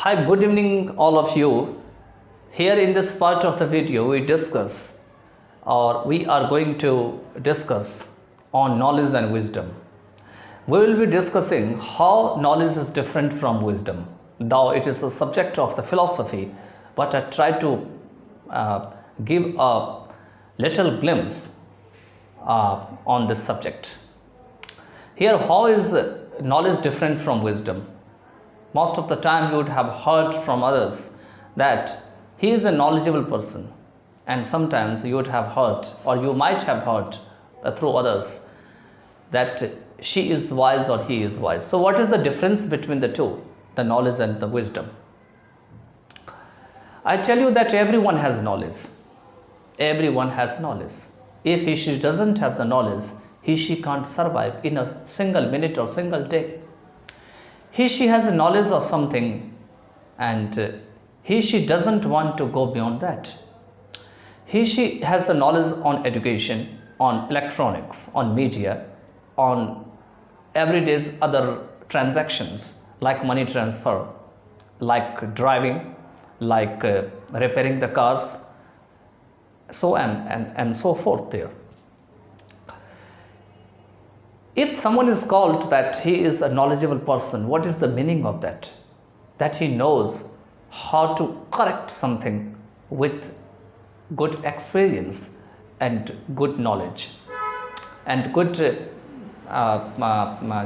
Hi, good evening all of you. Here in this part of the video we are going to discuss on knowledge and wisdom. We will be discussing how knowledge is different from wisdom. Though it is a subject of the philosophy, but I try to give a little glimpse on this subject. Here, how is knowledge different from wisdom? Most of the time you would have heard from others that he is a knowledgeable person, and sometimes you would have heard, or you might have heard through others, that she is wise or he is wise. So what is the difference between the two, the knowledge and the wisdom? I tell you that everyone has knowledge. Everyone has knowledge. If she doesn't have the knowledge, she can't survive in a single minute or single day. She has a knowledge of something, and she doesn't want to go beyond that. She has the knowledge on education, on electronics, on media, on everyday's other transactions like money transfer, like driving, like repairing the cars, so and so forth there. If someone is called that he is a knowledgeable person, what is the meaning of that? That he knows how to correct something with good experience and good knowledge and good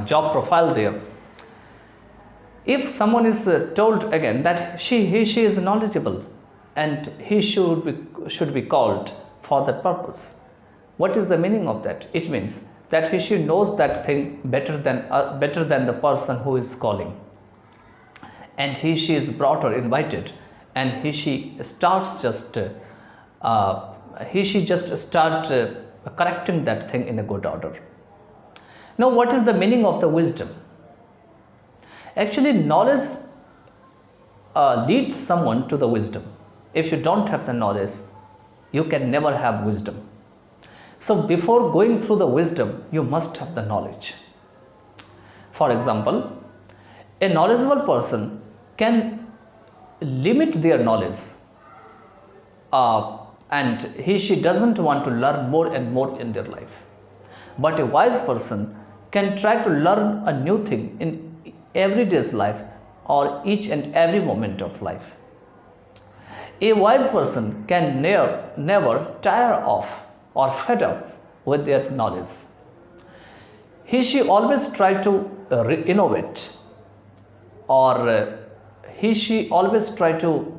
job profile there. If someone is told again that she is knowledgeable and he should be called for that purpose, what is the meaning of that? It means that she knows that thing better than the person who is calling, and she is brought or invited, and she starts just correcting that thing in a good order. Now, what is the meaning of the wisdom? Actually, knowledge leads someone to the wisdom. If you don't have the knowledge, you can never have wisdom. So before going through the wisdom, you must have the knowledge. For example, a knowledgeable person can limit their knowledge, and she doesn't want to learn more and more in their life. But a wise person can try to learn a new thing in everyday's life or each and every moment of life. A wise person can never tire of or fed up with their knowledge. She always try to innovate, or she always try to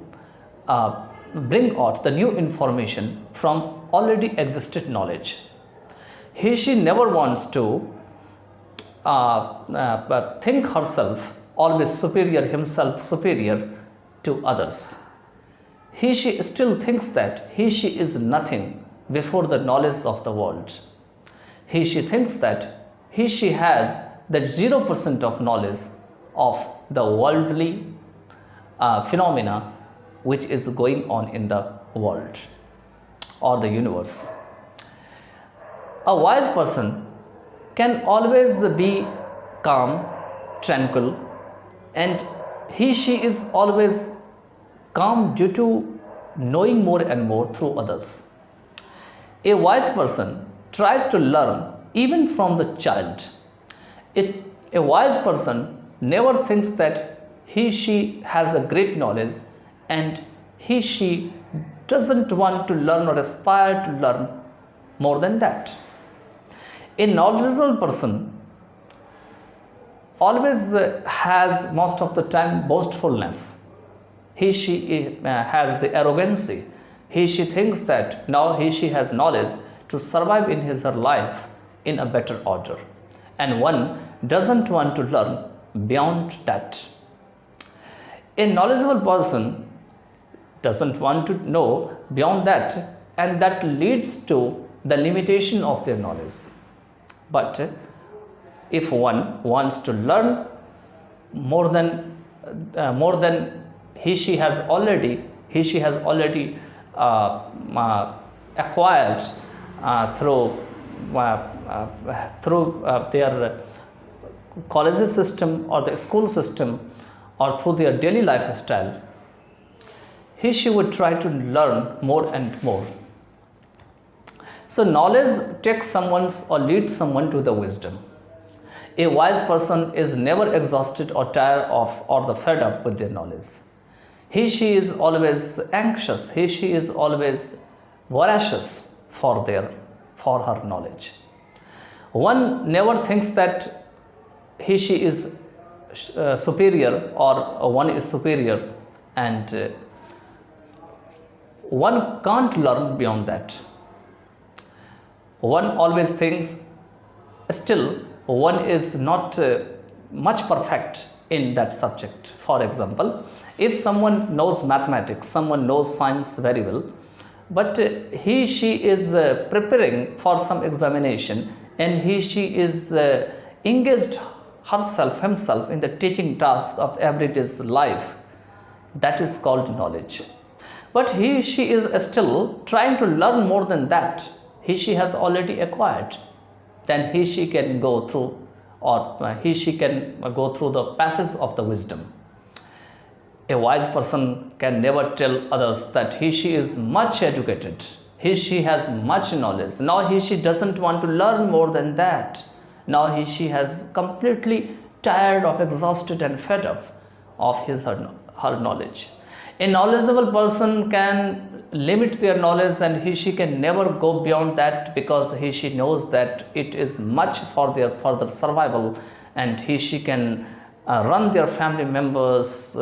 bring out the new information from already existed knowledge. She never wants to think herself always superior to others. She still thinks that she is nothing before the knowledge of the world. She thinks that she has that 0% of knowledge of the worldly phenomena which is going on in the world or the universe. A wise person can always be calm, tranquil, and she is always calm due to knowing more and more through others. A wise person tries to learn even from the child. A wise person never thinks that she has a great knowledge, and she doesn't want to learn or aspire to learn more than that. A knowledgeable person always has, most of the time, boastfulness. She has the arrogancy. She thinks that now she has knowledge to survive in her life in a better order, and one doesn't want to learn beyond that. A knowledgeable person doesn't want to know beyond that, and that leads to the limitation of their knowledge. But if one wants to learn more than she has already acquired through their college system or the school system or through their daily lifestyle, she would try to learn more and more. So knowledge takes someone's or leads someone to the wisdom. A wise person is never exhausted or tired of or the fed up with their knowledge. She is always anxious. She is always voracious for her knowledge. One never thinks that she is superior or one is superior, and one can't learn beyond that. One always thinks still one is not much perfect in that subject. For example, if someone knows mathematics, someone knows science very well, but she is preparing for some examination, and she is engaged himself in the teaching task of everyday's life, that is called knowledge. But she is still trying to learn more than that. She has already acquired. Then she can go through, or she can go through the passage of the wisdom. A wise person can never tell others that she is much educated. She has much knowledge. Now she doesn't want to learn more than that. Now she has completely tired of, exhausted and fed up of her knowledge. A knowledgeable person can limit their knowledge, and she can never go beyond that, because she knows that it is much for their further survival, and she can run their family members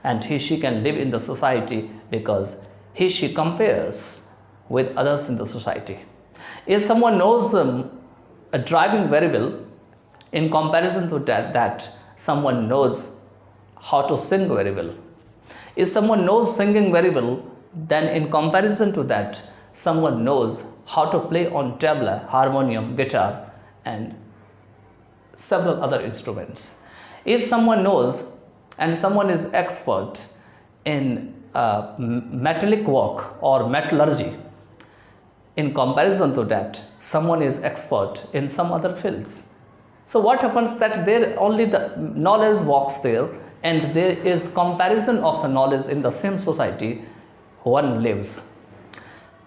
and she can live in the society, because she compares with others in the society. If someone knows driving very well, in comparison to that someone knows how to sing very well. If someone knows singing very well, then in comparison to that, someone knows how to play on tabla, harmonium, guitar, and several other instruments. If someone knows and someone is expert in metallic work or metallurgy, in comparison to that, someone is expert in some other fields. So what happens that there only the knowledge walks there, and there is comparison of the knowledge in the same society one lives.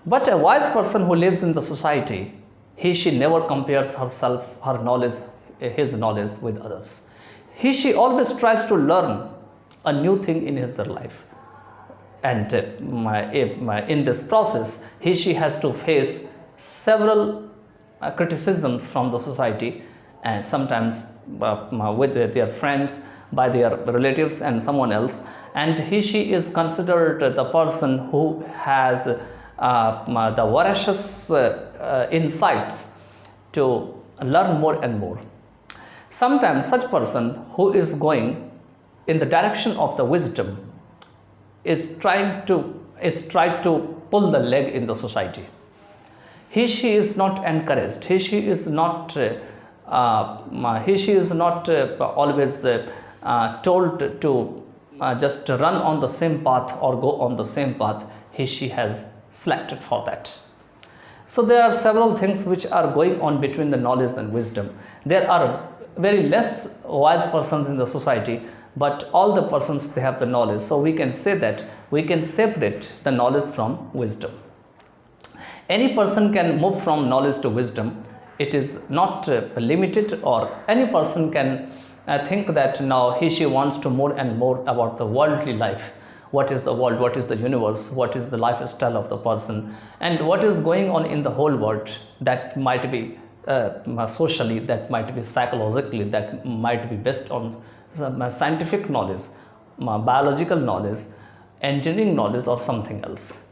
But a wise person who lives in the society, she never compares herself, her knowledge, his knowledge with others. She always tries to learn a new thing in his life. And in this process, she has to face several criticisms from the society, and sometimes with their friends, by their relatives and someone else. And she is considered the person who has the voracious insights to learn more and more. Sometimes such person who is going in the direction of the wisdom is trying to pull the leg in the society. She is not encouraged. She is not always told to just run on the same path or go on the same path she has selected for that. So there are several things which are going on between the knowledge and wisdom. There are very less wise persons in the society, but all the persons, they have the knowledge. So we can say that we can separate the knowledge from wisdom. Any person can move from knowledge to wisdom. It is not limited, or any person can think that now she wants to more and more about the worldly life. What is the world? What is the universe? What is the lifestyle of the person? And what is going on in the whole world? That might be socially, that might be psychologically, that might be based on some scientific knowledge, biological knowledge, engineering knowledge, or something else.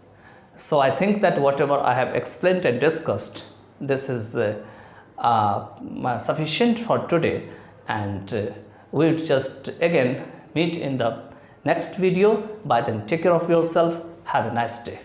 So I think that whatever I have explained and discussed, this is sufficient for today, and we'll just again meet in the next video. By then, take care of yourself. Have a nice day.